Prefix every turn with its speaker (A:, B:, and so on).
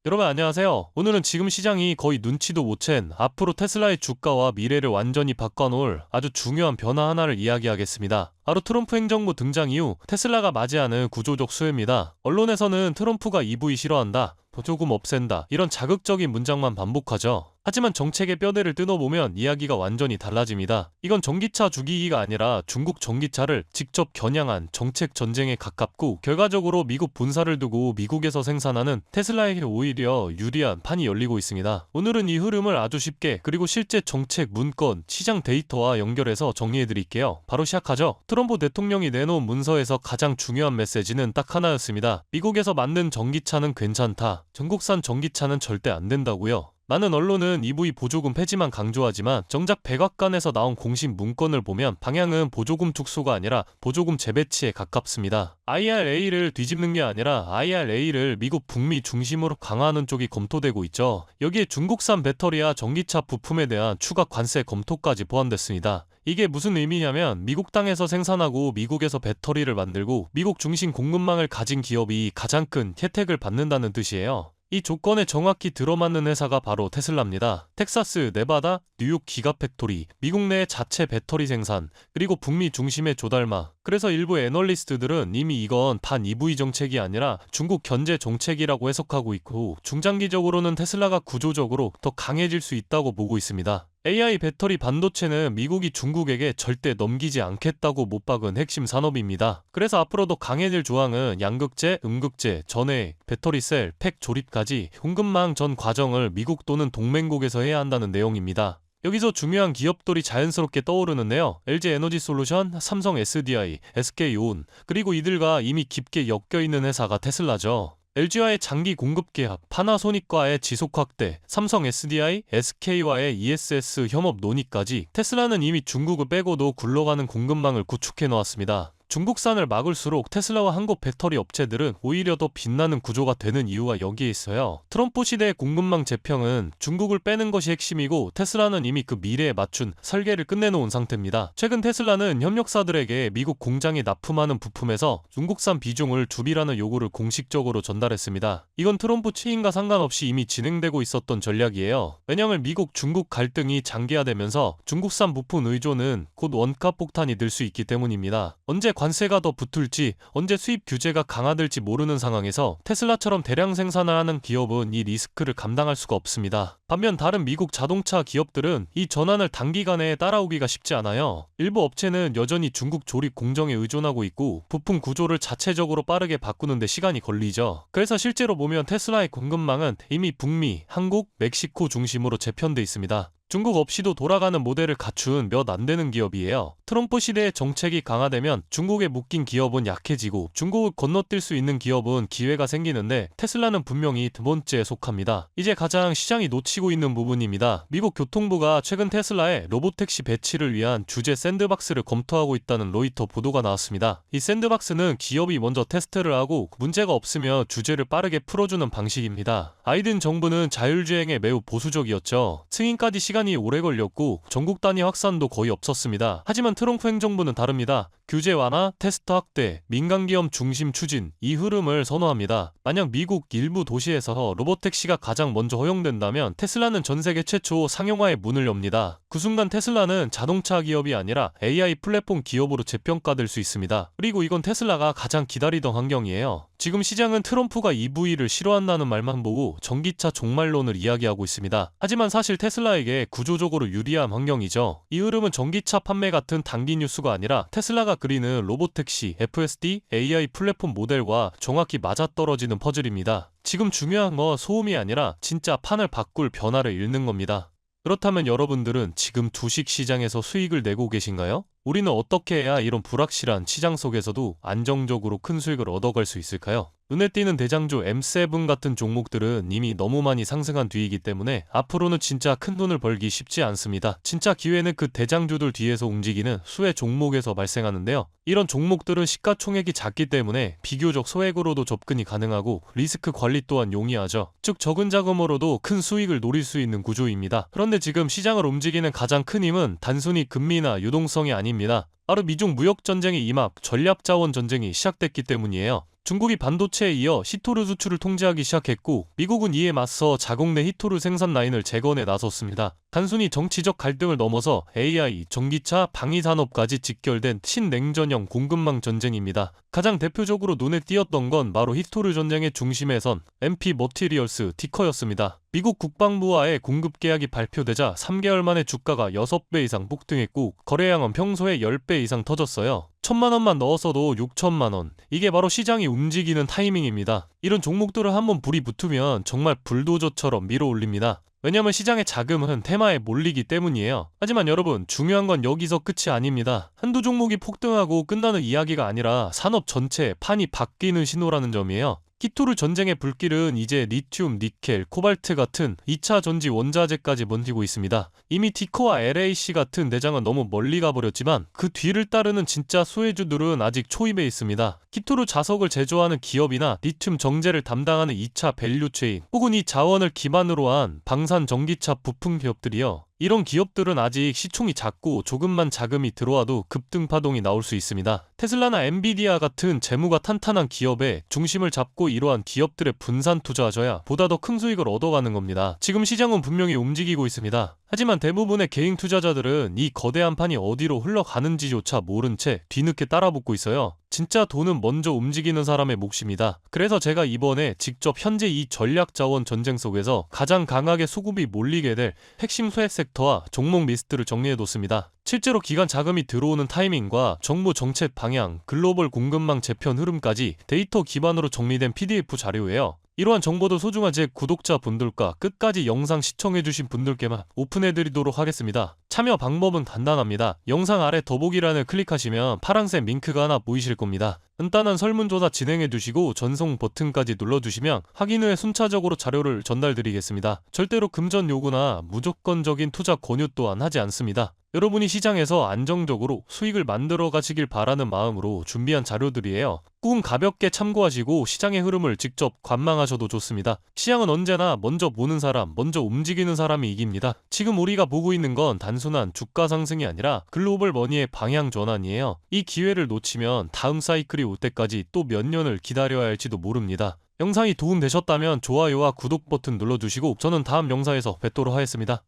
A: 여러분 안녕하세요. 오늘은 지금 시장이 거의 눈치도 못 챈 앞으로 테슬라의 주가와 미래를 완전히 바꿔놓을 아주 중요한 변화 하나를 이야기하겠습니다. 바로 트럼프 행정부 등장 이후 테슬라가 맞이하는 구조적 수혜입니다. 언론에서는 트럼프가 EV 싫어한다, 보조금 없앤다 이런 자극적인 문장만 반복하죠. 하지만 정책의 뼈대를 뜯어보면 이야기가 완전히 달라집니다. 이건 전기차 주기기가 아니라 중국 전기차를 직접 겨냥한 정책 전쟁에 가깝고, 결과적으로 미국 본사를 두고 미국에서 생산하는 테슬라에게 오히려 유리한 판이 열리고 있습니다. 오늘은 이 흐름을 아주 쉽게, 그리고 실제 정책 문건, 시장 데이터와 연결해서 정리해드릴게요. 바로 시작하죠. 트럼프 대통령이 내놓은 문서에서 가장 중요한 메시지는 딱 하나였습니다. 미국에서 만든 전기차는 괜찮다, 중국산 전기차는 절대 안 된다고요. 많은 언론은 EV 보조금 폐지만 강조하지만 정작 백악관에서 나온 공식 문건을 보면 방향은 보조금 축소가 아니라 보조금 재배치에 가깝습니다. IRA를 뒤집는 게 아니라 IRA를 미국 북미 중심으로 강화하는 쪽이 검토되고 있죠. 여기에 중국산 배터리와 전기차 부품에 대한 추가 관세 검토까지 포함됐습니다. 이게 무슨 의미냐면 미국 땅에서 생산하고 미국에서 배터리를 만들고 미국 중심 공급망을 가진 기업이 가장 큰 혜택을 받는다는 뜻이에요. 이 조건에 정확히 들어맞는 회사가 바로 테슬라입니다. 텍사스, 네바다, 뉴욕 기가팩토리, 미국 내 자체 배터리 생산, 그리고 북미 중심의 조달마. 그래서 일부 애널리스트들은 이미 이건 반 EV 정책이 아니라 중국 견제 정책이라고 해석하고 있고, 중장기적으로는 테슬라가 구조적으로 더 강해질 수 있다고 보고 있습니다. AI 배터리 반도체는 미국이 중국에게 절대 넘기지 않겠다고 못 박은 핵심 산업입니다. 그래서 앞으로 더 강해질 조항은 양극재, 음극재, 전해, 배터리셀, 팩 조립까지 공급망 전 과정을 미국 또는 동맹국에서 해야 한다는 내용입니다. 여기서 중요한 기업들이 자연스럽게 떠오르는데요. LG 에너지 솔루션, 삼성 SDI, SK온, 그리고 이들과 이미 깊게 엮여있는 회사가 테슬라죠. LG와의 장기 공급 계약, 파나소닉과의 지속 확대, 삼성 SDI, SK와의 ESS 협업 논의까지 테슬라는 이미 중국을 빼고도 굴러가는 공급망을 구축해 놓았습니다. 중국산을 막을수록 테슬라와 한국 배터리 업체들은 오히려 더 빛나는 구조가 되는 이유가 여기에 있어요. 트럼프 시대의 공급망 재평은 중국을 빼는 것이 핵심이고, 테슬라는 이미 그 미래에 맞춘 설계를 끝내놓은 상태입니다. 최근 테슬라는 협력사들에게 미국 공장에 납품하는 부품에서 중국산 비중을 줄이라는 요구를 공식적으로 전달했습니다. 이건 트럼프 취임과 상관없이 이미 진행되고 있었던 전략이에요. 왜냐하면 미국 중국 갈등이 장기화되면서 중국산 부품 의존은 곧 원가 폭탄이 될 수 있기 때문입니다. 언제 관세가 더 붙을지, 언제 수입 규제가 강화될지 모르는 상황에서 테슬라처럼 대량 생산을 하는 기업은 이 리스크를 감당할 수가 없습니다. 반면 다른 미국 자동차 기업들은 이 전환을 단기간에 따라오기가 쉽지 않아요. 일부 업체는 여전히 중국 조립 공정에 의존하고 있고, 부품 구조를 자체적으로 빠르게 바꾸는데 시간이 걸리죠. 그래서 실제로 보면 테슬라의 공급망은 이미 북미, 한국, 멕시코 중심으로 재편돼 있습니다. 중국 없이도 돌아가는 모델을 갖춘 몇 안 되는 기업이에요. 트럼프 시대의 정책이 강화되면 중국에 묶인 기업은 약해지고, 중국을 건너뛸 수 있는 기업은 기회가 생기는데, 테슬라는 분명히 두 번째에 속합니다. 이제 가장 시장이 놓치고 있는 부분입니다. 미국 교통부가 최근 테슬라의 로보택시 배치를 위한 주재 샌드박스를 검토하고 있다는 로이터 보도가 나왔습니다. 이 샌드박스는 기업이 먼저 테스트를 하고 문제가 없으면 주재를 빠르게 풀어주는 방식입니다. 바이든 정부는 자율주행에 매우 보수적이었죠. 승인까지 시간이 오래 걸렸고 전국 단위 확산도 거의 없었습니다. 하지만 트럼프 행정부는 다릅니다. 규제 완화, 테스트 확대, 민간기업 중심 추진, 이 흐름을 선호합니다. 만약 미국 일부 도시에서 로보택시가 가장 먼저 허용된다면 테슬라는 전 세계 최초 상용화의 문을 엽니다. 그 순간 테슬라는 자동차 기업이 아니라 AI 플랫폼 기업으로 재평가될 수 있습니다. 그리고 이건 테슬라가 가장 기다리던 환경이에요. 지금 시장은 트럼프가 EV를 싫어한다는 말만 보고 전기차 종말론을 이야기하고 있습니다. 하지만 사실 테슬라에게 구조적으로 유리한 환경이죠. 이 흐름은 전기차 판매 같은 단기 뉴스가 아니라 테슬라가 그리는 로보택시, FSD, AI 플랫폼 모델과 정확히 맞아떨어지는 퍼즐입니다. 지금 중요한 건 소음이 아니라 진짜 판을 바꿀 변화를 읽는 겁니다. 그렇다면 여러분들은 지금 주식시장에서 수익을 내고 계신가요? 우리는 어떻게 해야 이런 불확실한 시장 속에서도 안정적으로 큰 수익을 얻어갈 수 있을까요? 눈에 띄는 대장주 M7 같은 종목들은 이미 너무 많이 상승한 뒤이기 때문에 앞으로는 진짜 큰 돈을 벌기 쉽지 않습니다. 진짜 기회는 그 대장주들 뒤에서 움직이는 수혜 종목에서 발생하는데요. 이런 종목들은 시가총액이 작기 때문에 비교적 소액으로도 접근이 가능하고 리스크 관리 또한 용이하죠. 즉 적은 자금으로도 큰 수익을 노릴 수 있는 구조입니다. 그런데 지금 시장을 움직이는 가장 큰 힘은 단순히 금리나 유동성이 아닙니다. 바로 미중 무역전쟁의 임합, 전략자원 전쟁이 시작됐기 때문이에요. 중국이 반도체에 이어 히토류 수출을 통제하기 시작했고 미국은 이에 맞서 자국 내 히토류 생산 라인을 재건에 나섰습니다. 단순히 정치적 갈등을 넘어서 AI, 전기차, 방위산업까지 직결된 신냉전형 공급망 전쟁입니다. 가장 대표적으로 눈에 띄었던 건 바로 히토류 전쟁의 중심에 선 MP 머티리얼스 티커였습니다. 미국 국방부와의 공급 계약이 발표되자 3개월 만에 주가가 6배 이상 폭등했고 거래량은 평소에 10배 이상 터졌어요. 1,000만 원만 넣었어도 6천만 원. 이게 바로 시장이 움직이는 타이밍입니다. 이런 종목들을 한번 불이 붙으면 정말 불도저처럼 밀어올립니다. 왜냐면 시장의 자금은 테마에 몰리기 때문이에요. 하지만 여러분, 중요한 건 여기서 끝이 아닙니다. 한두 종목이 폭등하고 끝나는 이야기가 아니라 산업 전체의 판이 바뀌는 신호라는 점이에요. 히토류 전쟁의 불길은 이제 리튬, 니켈, 코발트 같은 2차 전지 원자재까지 번지고 있습니다. 이미 티커와 LAC 같은 대장은 너무 멀리 가버렸지만 그 뒤를 따르는 진짜 수혜주들은 아직 초입에 있습니다. 히토류 자석을 제조하는 기업이나 리튬 정제를 담당하는 2차 밸류체인 혹은 이 자원을 기반으로 한 방산 전기차 부품 기업들이요. 이런 기업들은 아직 시총이 작고 조금만 자금이 들어와도 급등 파동이 나올 수 있습니다. 테슬라나 엔비디아 같은 재무가 탄탄한 기업에 중심을 잡고 이러한 기업들의 분산 투자하셔야 보다 더 큰 수익을 얻어가는 겁니다. 지금 시장은 분명히 움직이고 있습니다. 하지만 대부분의 개인 투자자들은 이 거대한 판이 어디로 흘러가는지조차 모른 채 뒤늦게 따라붙고 있어요. 진짜 돈은 먼저 움직이는 사람의 몫입니다. 그래서 제가 이번에 직접 현재 이 전략자원 전쟁 속에서 가장 강하게 수급이 몰리게 될 핵심 수혜 섹터와 종목 리스트를 정리해뒀습니다. 실제로 기관 자금이 들어오는 타이밍과 정부 정책 방향, 글로벌 공급망 재편 흐름까지 데이터 기반으로 정리된 PDF 자료예요. 이러한 정보도 소중한 제 구독자분들과 끝까지 영상 시청해주신 분들께만 오픈해드리도록 하겠습니다. 참여 방법은 간단합니다. 영상 아래 더보기란을 클릭하시면 파란색 링크가 하나 보이실 겁니다. 간단한 설문조사 진행해두시고 전송 버튼까지 눌러주시면 확인 후에 순차적으로 자료를 전달드리겠습니다. 절대로 금전 요구나 무조건적인 투자 권유 또한 하지 않습니다. 여러분이 시장에서 안정적으로 수익을 만들어 가시길 바라는 마음으로 준비한 자료들이에요. 꾹 가볍게 참고하시고 시장의 흐름을 직접 관망하셔도 좋습니다. 시장은 언제나 먼저 보는 사람, 먼저 움직이는 사람이 이깁니다. 지금 우리가 보고 있는 건 단순한 주가 상승이 아니라 글로벌 머니의 방향 전환이에요. 이 기회를 놓치면 다음 사이클이 올 때까지 또 몇 년을 기다려야 할지도 모릅니다. 영상이 도움되셨다면 좋아요와 구독 버튼 눌러주시고 저는 다음 영상에서 뵙도록 하겠습니다.